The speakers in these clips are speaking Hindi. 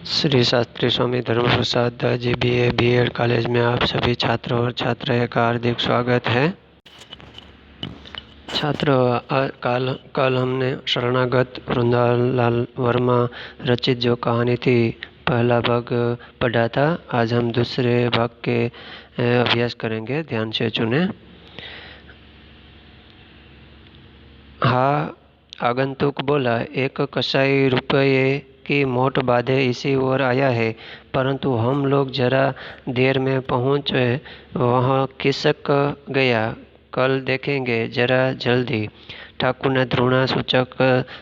श्री शास्त्री स्वामी धर्मप्रसाद दाजी BA B.Ed कॉलेज में आप सभी छात्रों और छात्राएं का हार्दिक स्वागत है। छात्रों, कल हमने शरणागत वृंदालाल वर्मा रचित जो कहानी थी पहला भाग पढ़ा था। आज हम दूसरे भाग के अभ्यास करेंगे, ध्यान से सुने। हाँ, आगंतुक बोला, एक कसाई रुपये की मोट बांधे इसी ओर आया है, परंतु हम लोग जरा देर में पहुँचे, वहाँ खिसक गया। कल देखेंगे, जरा जल्दी। ठाकुर ने घृणासूचक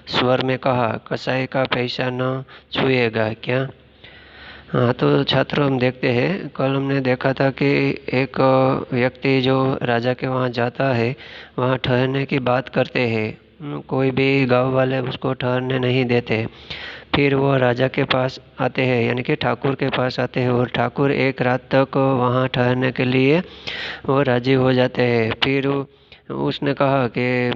स्वर में कहा, कसाई का पैसा न छुएगा क्या? हाँ, तो छात्रों, हम देखते हैं, कल हमने देखा था कि एक व्यक्ति जो राजा के वहाँ जाता है, वहाँ ठहरने की बात करते हैं। कोई भी गांव वाले उसको ठहरने नहीं देते। फिर वो राजा के पास आते हैं, यानी कि ठाकुर के पास आते हैं, और ठाकुर एक रात तक वहाँ ठहरने के लिए वो राजी हो जाते हैं। फिर उसने कहा कि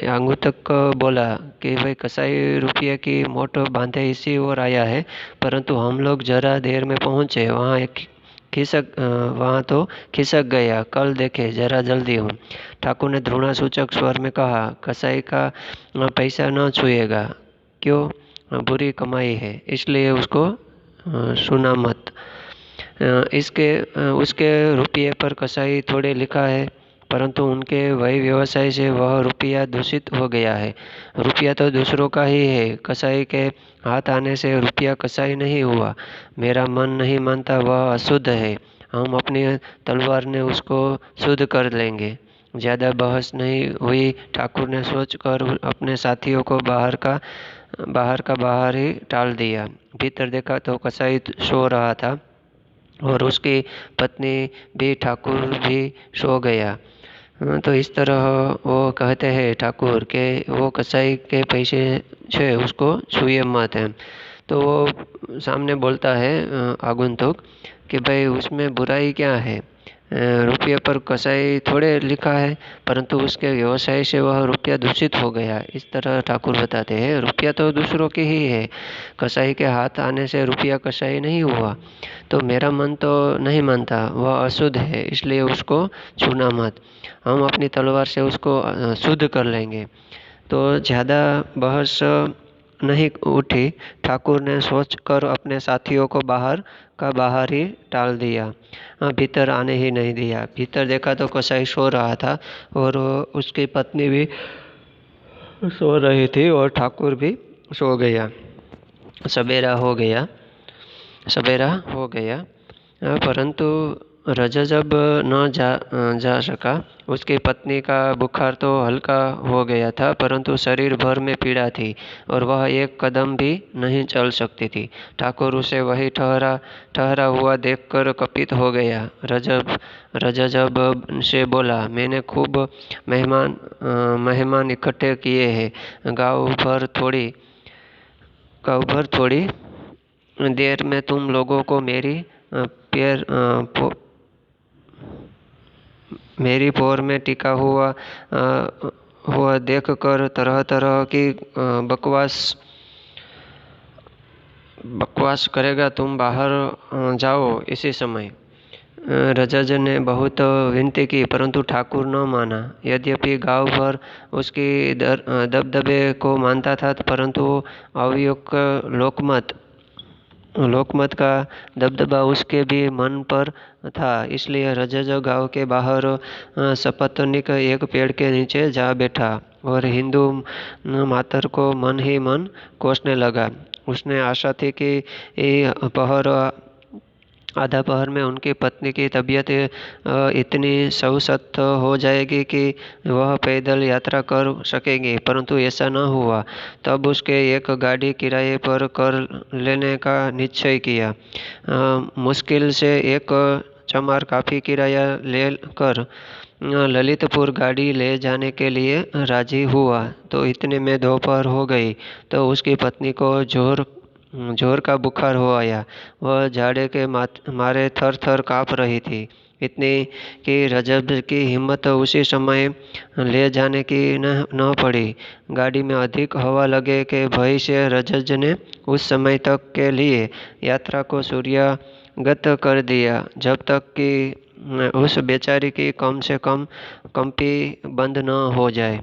आंगुतक बोला कि भाई, कसाई रुपये की मोट बांधे इसी ओर आया है, परंतु हम लोग जरा देर में पहुँचे, वहाँ तो खिसक गया। कल देखे, जरा जल्दी हूँ। ठाकुर ने घृणासूचक स्वर में कहा, कसाई का पैसा न छुएगा। क्यों? बुरी कमाई है, इसलिए उसको सुना मत। उसके रुपये पर कसाई थोड़े लिखा है, परंतु उनके वही व्यवसाय से वह रुपया दूषित हो गया है। रुपया तो दूसरों का ही है, कसाई के हाथ आने से रुपया कसाई नहीं हुआ। मेरा मन नहीं मानता, वह अशुद्ध है। हम अपनी तलवार ने उसको शुद्ध कर लेंगे। ज़्यादा बहस नहीं हुई। ठाकुर ने सोचकर अपने साथियों को बाहर ही टाल दिया। भीतर देखा तो कसाई सो रहा था और उसकी पत्नी भी, ठाकुर भी सो गया। तो इस तरह वो कहते हैं ठाकुर के वो कसाई के पैसे छे, उसको छुए मत है। तो वो सामने बोलता है आगंतुक कि भाई, उसमें बुराई क्या है? रुपये पर कसाई थोड़े लिखा है, परंतु उसके व्यवसाय से वह रुपया दूषित हो गया। इस तरह ठाकुर बताते हैं, रुपया तो दूसरों के ही है, कसाई के हाथ आने से रुपया कसाई नहीं हुआ। तो मेरा मन तो नहीं मानता, वह अशुद्ध है, इसलिए उसको छूना मत। हम अपनी तलवार से उसको शुद्ध कर लेंगे। तो ज़्यादा बहस नहीं उठी। ठाकुर ने सोचकर अपने साथियों को बाहर ही टाल दिया। भीतर आने ही नहीं दिया। भीतर देखा तो कसाई सो रहा था और उसकी पत्नी भी सो रही थी और ठाकुर भी सो गया। सवेरा हो गया, परंतु रजा जब न जा सका। उसकी पत्नी का बुखार तो हल्का हो गया था, परंतु शरीर भर में पीड़ा थी और वह एक कदम भी नहीं चल सकती थी। ठाकुर उसे वही ठहरा हुआ देखकर कपित हो गया। रजा जब से बोला, मैंने खूब मेहमान इकट्ठे किए हैं। गाँव भर थोड़ी देर में तुम लोगों को मेरी पोर में टिका हुआ देख कर तरह तरह की बकवास करेगा। तुम बाहर जाओ इसी समय। रजज ने बहुत विनती की, परंतु ठाकुर न माना। यद्यपि गांव भर उसकी दबदबे को मानता था, परंतु अवयुक्त लोकमत का दबदबा उसके भी मन पर था। इसलिए रजज गांव के बाहर सपत्नीक एक पेड़ के नीचे जा बैठा और हिंदू मातर को मन ही मन कोसने लगा। उसने आशा थी कि आधा पहर में उनकी पत्नी की तबीयत इतनी स्वस्थ हो जाएगी कि वह पैदल यात्रा कर सकेगी, परंतु ऐसा न हुआ। तब उसके एक गाड़ी किराए पर कर लेने का निश्चय किया। मुश्किल से एक चमार काफ़ी किराया ले कर ललितपुर गाड़ी ले जाने के लिए राजी हुआ। तो इतने में दोपहर हो गई। तो उसकी पत्नी को जोर का बुखार हो आया। वह झाड़े के मारे थर थर काँप रही थी। इतनी कि रजब की हिम्मत उसी समय ले जाने की न पड़ी। गाड़ी में अधिक हवा लगे के भय से रजज ने उस समय तक के लिए यात्रा को सूर्यगत कर दिया, जब तक कि उस बेचारी की कम से कम कंपी बंद न हो जाए।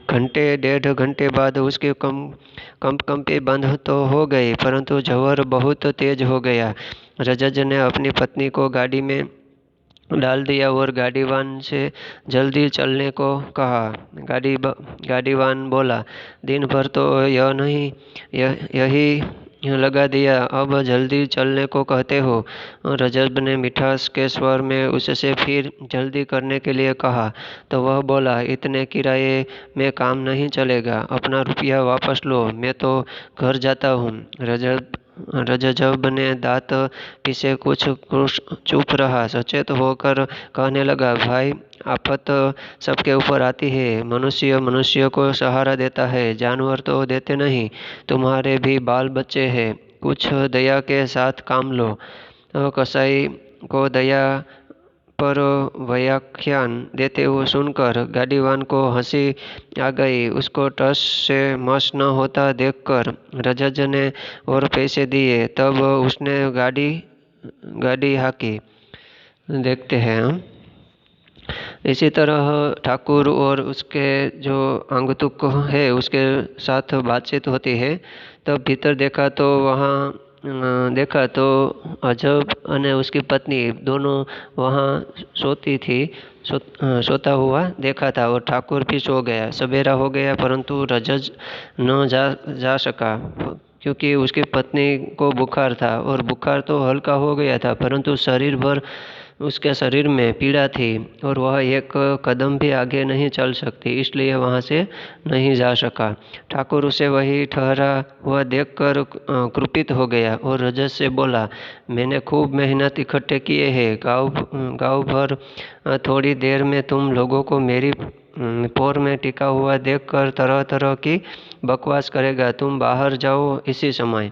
घंटे 1.5 घंटे बाद उसकी कंपी बंद तो हो गई, परंतु जवर बहुत तेज हो गया। रजज ने अपनी पत्नी को गाड़ी में डाल दिया और गाड़ीवान से जल्दी चलने को कहा। गाड़ीवान बोला, दिन भर तो यही लगा दिया, अब जल्दी चलने को कहते हो। रजब ने मिठास के स्वर में उससे फिर जल्दी करने के लिए कहा, तो वह बोला, इतने किराए में काम नहीं चलेगा, अपना रुपया वापस लो, मैं तो घर जाता हूँ। रजब ने दांत पीसे कुछ चुप रहा। सचेत होकर कहने लगा, भाई, आफत सबके ऊपर आती है। मनुष्य मनुष्य को सहारा देता है, जानवर तो देते नहीं। तुम्हारे भी बाल बच्चे हैं, कुछ दया के साथ काम लो। कसाई को दया पर व्याख्यान देते हुए सुनकर गाड़ीवान को हंसी आ गई। उसको टस से मस न होता देखकर रजज ने और पैसे दिए। तब उसने गाड़ी हाकी। देखते हैं हम। इसी तरह ठाकुर और उसके जो आगंतुक है उसके साथ बातचीत होती है। तब भीतर देखा तो अजब और उसकी पत्नी दोनों वहाँ सोता हुआ देखा था और ठाकुर भी सो गया। सवेरा हो गया, परंतु रजज न जा सका, क्योंकि उसकी पत्नी को बुखार था और बुखार तो हल्का हो गया था, परंतु शरीर भर उसके शरीर में पीड़ा थी और वह एक कदम भी आगे नहीं चल सकती, इसलिए वहाँ से नहीं जा सका। ठाकुर उसे वही ठहरा हुआ देखकर क्रुपित हो गया और रजत से बोला, मैंने खूब मेहनत इकट्ठे किए हैं, गाँव भर थोड़ी देर में तुम लोगों को मेरी पोर में टिका हुआ देखकर तरह तरह की बकवास करेगा। तुम बाहर जाओ इसी समय।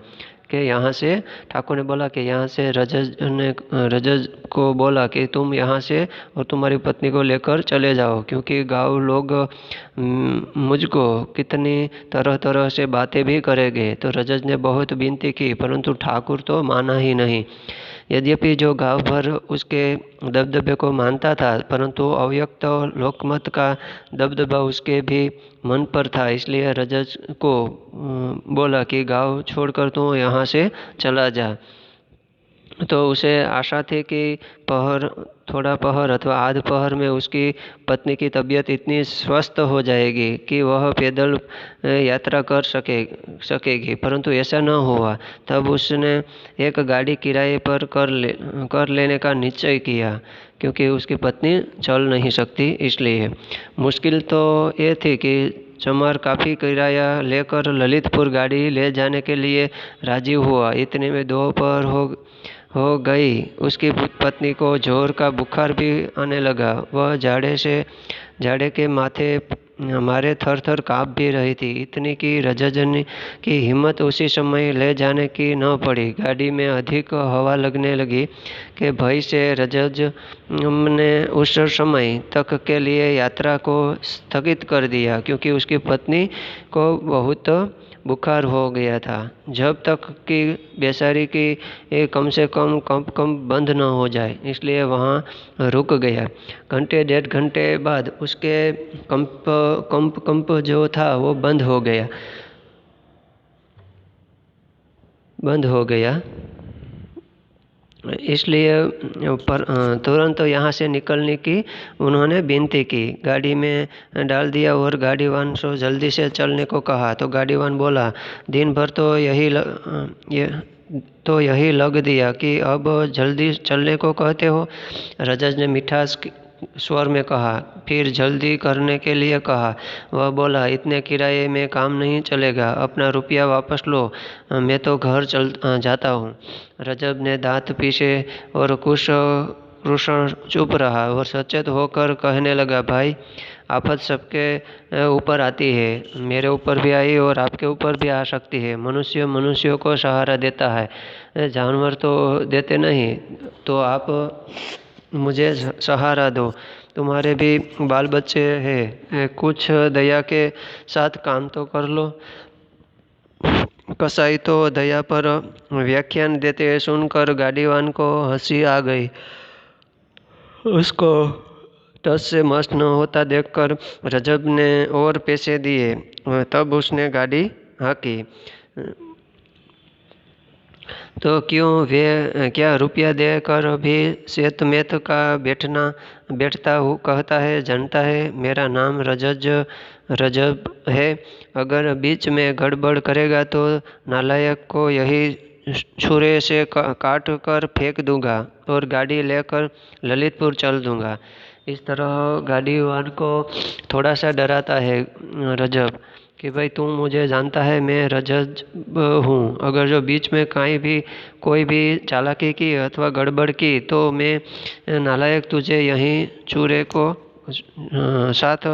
कि यहाँ से ठाकुर ने बोला कि यहाँ से रजज को बोला कि तुम यहाँ से और तुम्हारी पत्नी को लेकर चले जाओ, क्योंकि गाँव लोग मुझको कितनी तरह तरह से बातें भी करेंगे। तो रजज ने बहुत विनती की, परंतु ठाकुर तो माना ही नहीं। यद्यपि जो गाँव भर उसके दबदबे को मानता था, परंतु अव्यक्त लोकमत का दबदबा उसके भी मन पर था। इसलिए रजज को बोला कि गाँव छोड़कर तू यहाँ से चला जा। तो उसे आशा थी कि थोड़ा पहर अथवा आध पहर में उसकी पत्नी की तबीयत इतनी स्वस्थ हो जाएगी कि वह पैदल यात्रा कर सकेगी, परंतु ऐसा न हुआ। तब उसने एक गाड़ी किराए पर कर लेने का निश्चय किया, क्योंकि उसकी पत्नी चल नहीं सकती। इसलिए मुश्किल तो ये थी कि चमार काफ़ी किराया लेकर ललितपुर गाड़ी ले जाने के लिए राजी हुआ। इतने में दोपहर हो गई। उसकी पत्नी को जोर का बुखार भी आने लगा। वह जाड़े के मारे थर थर काँप भी रही थी, इतनी कि रजजन की हिम्मत उसी समय ले जाने की न पड़ी। गाड़ी में अधिक हवा लगने लगी कि भय से रजज ने उस समय तक के लिए यात्रा को स्थगित कर दिया, क्योंकि उसकी पत्नी को बहुत बुखार हो गया था, जब तक कि बेचारी की कम से कम कंप बंद न हो जाए। इसलिए वहाँ रुक गया। 1.5 घंटे बाद उसके कंप जो था वो बंद हो गया। इसलिए तुरंत यहाँ से निकलने की उन्होंने विनती की। गाड़ी में डाल दिया और गाड़ीवान से जल्दी से चलने को कहा। तो गाड़ीवान बोला, दिन भर तो यही लग दिया कि अब जल्दी चलने को कहते हो। रजज ने मिठास स्वर में कहा, फिर जल्दी करने के लिए कहा। वह बोला, इतने किराए में काम नहीं चलेगा, अपना रुपया वापस लो, मैं तो घर जाता हूँ। रजब ने दांत पीसे और कुछ चुप रहा और सचेत होकर कहने लगा, भाई, आफत सबके ऊपर आती है, मेरे ऊपर भी आई और आपके ऊपर भी आ सकती है। मनुष्य मनुष्यों को सहारा देता है, जानवर तो देते नहीं। तो आप मुझे सहारा दो, तुम्हारे भी बाल बच्चे हैं, कुछ दया के साथ काम तो कर लो। कसाई तो दया पर व्याख्यान देते सुनकर गाड़ीवान को हंसी आ गई। उसको टस से मस न होता देखकर रजब ने और पैसे दिए। तब उसने गाड़ी हाँकी। तो क्यों वे क्या रुपया देकर भी सेतमेत का बैठता हूँ कहता है, जानता है मेरा नाम रजब है। अगर बीच में गड़बड़ करेगा तो नालायक को यही छुरे से काट कर फेंक दूंगा और गाड़ी लेकर ललितपुर चल दूंगा। इस तरह गाड़ीवान को थोड़ा सा डराता है रजब कि भाई तू मुझे जानता है, मैं रजब हूँ। अगर जो बीच में कोई भी चालाकी की अथवा गड़बड़ की तो मैं नालायक तुझे यहीं छुरे को साथ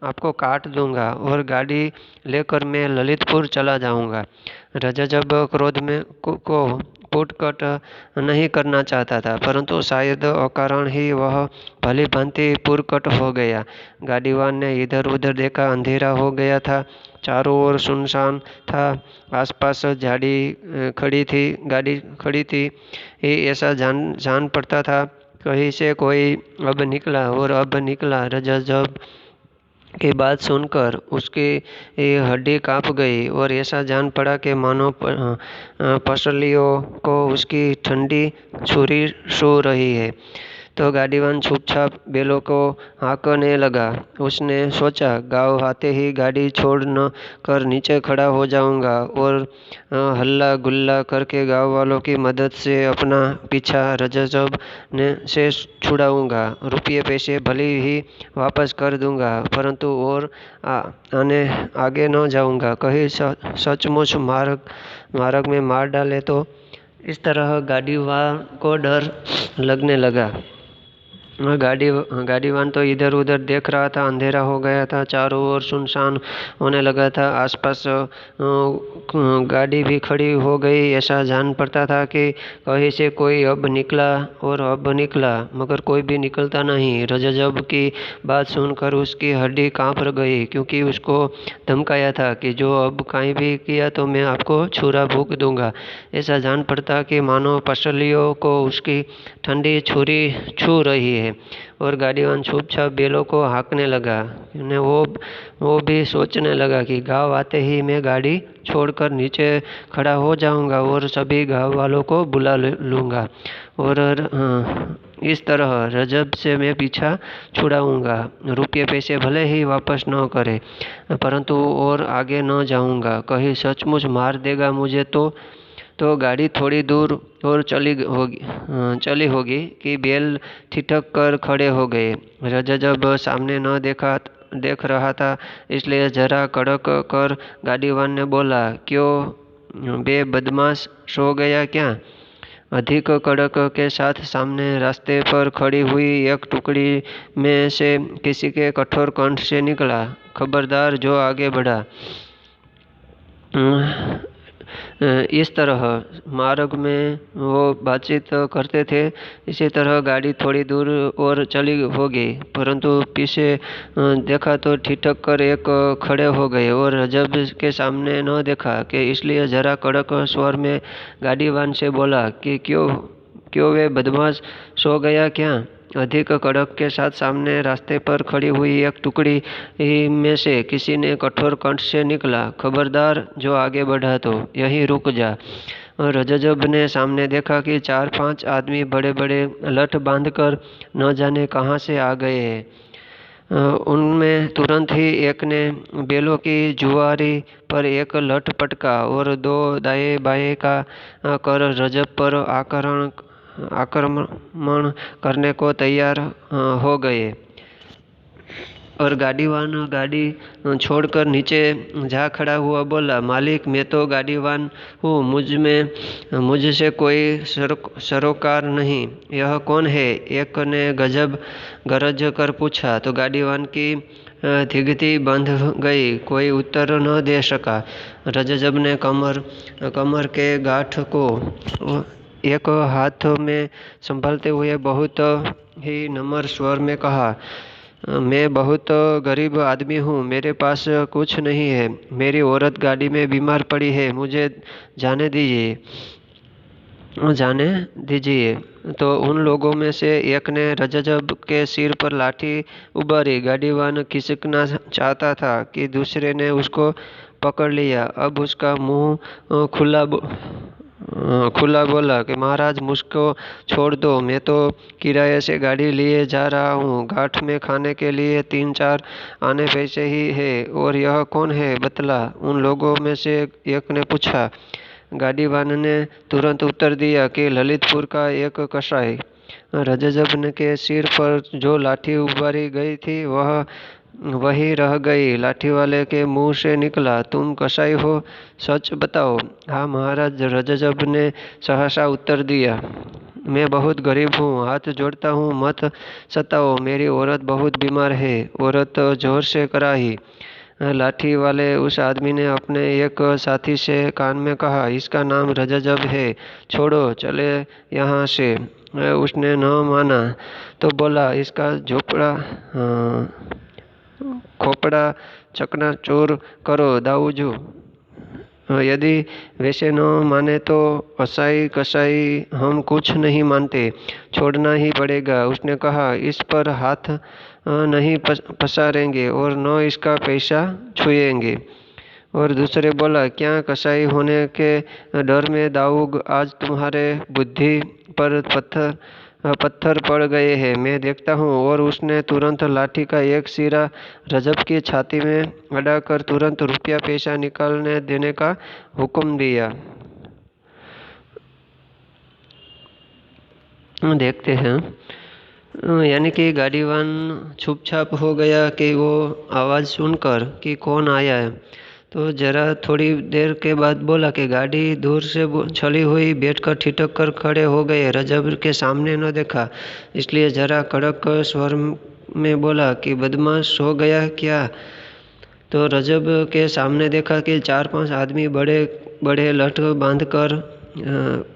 आपको काट दूंगा और गाड़ी लेकर मैं ललितपुर चला जाऊंगा। रजब क्रोध में को पुटकट नहीं करना चाहता था, परंतु शायद अकारण ही वह भली भांति पुरकट हो गया। गाड़ीवान ने इधर उधर देखा, अंधेरा हो गया था, चारों ओर सुनसान था, आसपास गाड़ी खड़ी थी। ऐसा जान पड़ता था कहीं से कोई अब निकला। रजब की बात सुनकर उसकी हड्डी कांप गई और ऐसा जान पड़ा कि मानो पसलियों को उसकी ठंडी छुरी छू रही है। तो गाड़ीवान चुपचाप बैलों को हाँकने लगा। उसने सोचा, गाँव आते ही गाड़ी छोड़ न कर नीचे खड़ा हो जाऊंगा और हल्ला गुल्ला करके गाँव वालों की मदद से अपना पीछा रजब से छुड़ाऊंगा। रुपये पैसे भले ही वापस कर दूंगा, परंतु और आगे न जाऊंगा। कहीं सचमुच मार्ग में मार डाले तो। इस तरह गाड़ीवान को डर लगने लगा। गाड़ीवान तो इधर उधर देख रहा था। अंधेरा हो गया था, चारों ओर सुनसान होने लगा था, आसपास गाड़ी भी खड़ी हो गई। ऐसा जान पड़ता था कि कहीं से कोई अब निकला, मगर कोई भी निकलता नहीं। रजब की बात सुनकर उसकी हड्डी कांप गई, क्योंकि उसको धमकाया था कि जो अब कहीं भी किया तो मैं आपको छुरा फूंक दूंगा। ऐसा जान पड़ता कि मानो पसलियों को उसकी ठंडी छुरी छू रही है। और गाड़ीवान चुपचाप बैलों को हाँकने लगा। वो भी सोचने लगा कि गांव आते ही मैं गाड़ी छोड़कर नीचे खड़ा हो जाऊंगा और सभी गांव वालों को बुला लूंगा और इस तरह रजब से मैं पीछा छुड़ाऊंगा। रुपये पैसे भले ही वापस न करे, परंतु और आगे न जाऊंगा। कहीं सचमुच मार देगा मुझे तो गाड़ी थोड़ी दूर और चली होगी कि बैल ठिठक कर खड़े हो गए। रजब सामने न देख रहा था, इसलिए जरा कड़क कर गाड़ीवान ने बोला, क्यों बे बदमाश, सो गया क्या? अधिक कड़क के साथ सामने रास्ते पर खड़ी हुई एक टुकड़ी में से किसी के कठोर कंठ से निकला, खबरदार जो आगे बढ़ा। इस तरह मार्ग में वो बातचीत करते थे। इसी तरह गाड़ी थोड़ी दूर और चली होगी, परंतु पीछे देखा तो ठिठक कर एक खड़े हो गए और रजब के सामने न देखा कि इसलिए जरा कड़क स्वर में गाड़ीवान से बोला कि क्यों वे बदमाश, सो गया क्या? अधिक कड़क के साथ सामने रास्ते पर खड़ी हुई एक टुकड़ी में से किसी ने कठोर कंठ से निकला, खबरदार जो आगे बढ़ा तो यहीं रुक जा। और रजब ने सामने देखा कि 4-5 आदमी बड़े बड़े लठ बांधकर न जाने कहाँ से आ गए हैं। उनमें तुरंत ही एक ने बैलों की जुआरी पर एक लठ पटका और 2 दाएं बाएं का कर रजब पर आक्रमण करने को तैयार हो गए। और गाड़ीवान गाड़ी छोड़कर नीचे जा खड़ा हुआ बोला, मालिक मैं तो गाड़ीवान हूँ, मुझसे कोई सरोकार नहीं। यह कौन है? एक ने गरज कर पूछा। तो गाड़ीवान की थिगती बंध गई, कोई उत्तर न दे सका। रजब ने कमर के गांठ को एक हाथ में संभालते हुए बहुत ही नम्र स्वर में कहा, मैं बहुत गरीब आदमी हूँ, मेरे पास कुछ नहीं है, मेरी औरत गाड़ी में बीमार पड़ी है, मुझे जाने दीजिए। तो उन लोगों में से एक ने रजब के सिर पर लाठी उभारी। गाड़ीवान खिसकना चाहता था कि दूसरे ने उसको पकड़ लिया। अब उसका मुंह खुला बोला कि महाराज, मुझको छोड़ दो, मैं तो किराए से गाड़ी लिए जा रहा हूँ। घाट में खाने के लिए 3-4 आने पैसे ही है। और यह कौन है, बतला, उन लोगों में से एक ने पूछा। गाड़ीवान ने तुरंत उत्तर दिया कि ललितपुर का एक कसाई। रजब के सिर पर जो लाठी उभारी गई थी वह वही रह गई। लाठी वाले के मुंह से निकला, तुम कसाई हो, सच बताओ। हाँ महाराज, रजब ने सहसा उत्तर दिया, मैं बहुत गरीब हूँ, हाथ जोड़ता हूँ, मत सताओ, मेरी औरत बहुत बीमार है। औरत जोर से कराही। लाठी वाले उस आदमी ने अपने एक साथी से कान में कहा, इसका नाम रजब है, छोड़ो, चले यहाँ से। उसने न माना तो बोला, इसका खोपड़ा चकनाचूर करो दाऊजू। यदि वैसे न माने तो कसाई कसाई हम कुछ नहीं मानते, छोड़ना ही पड़ेगा। उसने कहा, इस पर हाथ नहीं पसारेंगे और न इसका पैसा छुएंगे। और दूसरे बोला, क्या कसाई होने के डर में दाऊद आज तुम्हारे बुद्धि पर पत्थर पड़ गए हैं, मैं देखता हूँ। और उसने तुरंत लाठी का एक सिरा रजब की छाती में अड़ाकर तुरंत रुपया पैसा निकालने देने का हुक्म दिया। देखते हैं, यानी कि गाड़ीवान चुपचाप हो गया कि वो आवाज़ सुनकर कि कौन आया है। तो जरा थोड़ी देर के बाद बोला कि गाड़ी दूर से चली हुई बैठकर ठिठक कर खड़े हो गए। रजब के सामने न देखा, इसलिए जरा कड़क स्वर में बोला कि बदमाश हो गया क्या। तो रजब के सामने देखा कि 4-5 आदमी बड़े बड़े लठ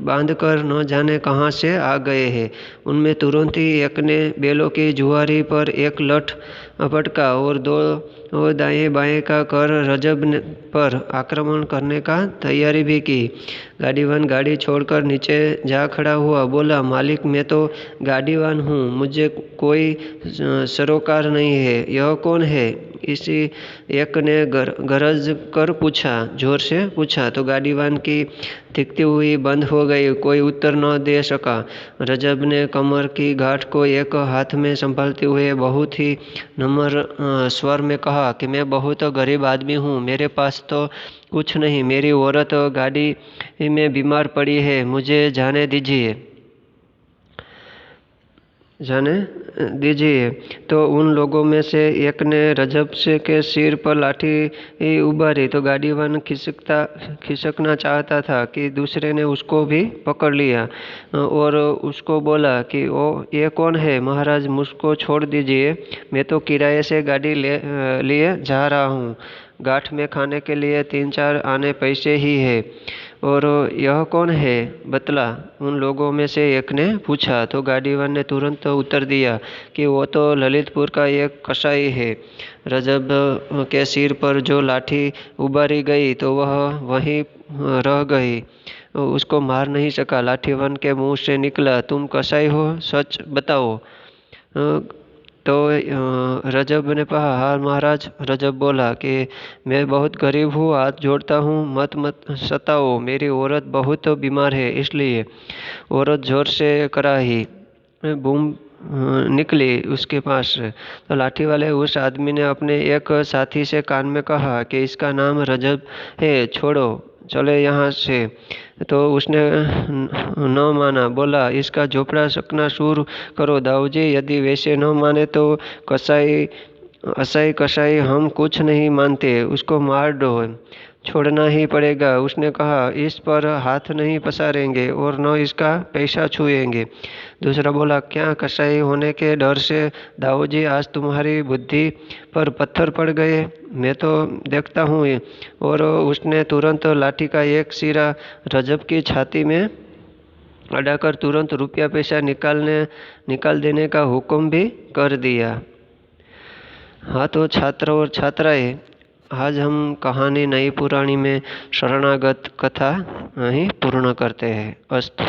बांधकर न जाने कहाँ से आ गए हैं। उनमें तुरंत ही एक ने बैलों की जुआरी पर एक लठ पटका और दो दाएं बाएं का कर रजब पर आक्रमण करने का तैयारी भी की। गाड़ीवान गाड़ी छोड़कर नीचे जा खड़ा हुआ, बोला, मालिक, मैं तो गाड़ीवान हूँ, मुझे कोई सरोकार नहीं है। यह कौन है? इसी एक ने गरज कर पूछा, जोर से पूछा। तो गाड़ीवान की दिखती हुई बंद हो गई, कोई उत्तर न दे सका। रजब ने कमर की गांठ को एक हाथ में संभालते हुए बहुत ही नम्र स्वर में कहा कि मैं बहुत गरीब आदमी हूँ, मेरे पास तो कुछ नहीं, मेरी औरत गाड़ी में बीमार पड़ी है, मुझे जाने दीजिए। तो उन लोगों में से एक ने रजब से के सिर पर लाठी उभारी। तो गाड़ीवान खिसकना चाहता था कि दूसरे ने उसको भी पकड़ लिया और उसको बोला कि ओ, ये कौन है? महाराज, मुझको छोड़ दीजिए, मैं तो किराए से गाड़ी लिए जा रहा हूँ। घाट में खाने के लिए 3-4 आने पैसे ही है। और यह कौन है, बतला, उन लोगों में से एक ने पूछा। तो गाड़ीवान ने तुरंत उत्तर दिया कि वो तो ललितपुर का एक कसाई है। रजब के सिर पर जो लाठी उभारी गई तो वह वहीं रह गई, उसको मार नहीं सका। लाठीवान के मुंह से निकला, तुम कसाई हो, सच बताओ। तो रजब ने कहा, हाँ महाराज। रजब बोला कि मैं बहुत गरीब हूँ, हाथ जोड़ता हूँ, मत सताओ, मेरी औरत बहुत बीमार है, इसलिए। औरत जोर से कराही, बूम निकली उसके पास। तो लाठी वाले उस आदमी ने अपने एक साथी से कान में कहा कि इसका नाम रजब है, छोड़ो, चले यहाँ से। तो उसने न माना, बोला, इसका झोपड़ा सकना शुरू करो दाऊजी। यदि वैसे न माने तो कसाई हम कुछ नहीं मानते, उसको मार दो, छोड़ना ही पड़ेगा। उसने कहा, इस पर हाथ नहीं पसारेंगे और न इसका पैसा छुएंगे। दूसरा बोला, क्या कसाई होने के डर से दाऊजी आज तुम्हारी बुद्धि पर पत्थर पड़ गए? मैं तो देखता हूँ। और उसने तुरंत लाठी का एक सिरा रजब की छाती में अड़ाकर तुरंत रुपया पैसा निकाल देने का हुक्म भी कर दिया। हाँ, तो छात्र और छात्राएं, आज हम कहानी नई पुरानी में शरणागत कथा यहीं पूर्ण करते हैं। अस्तु।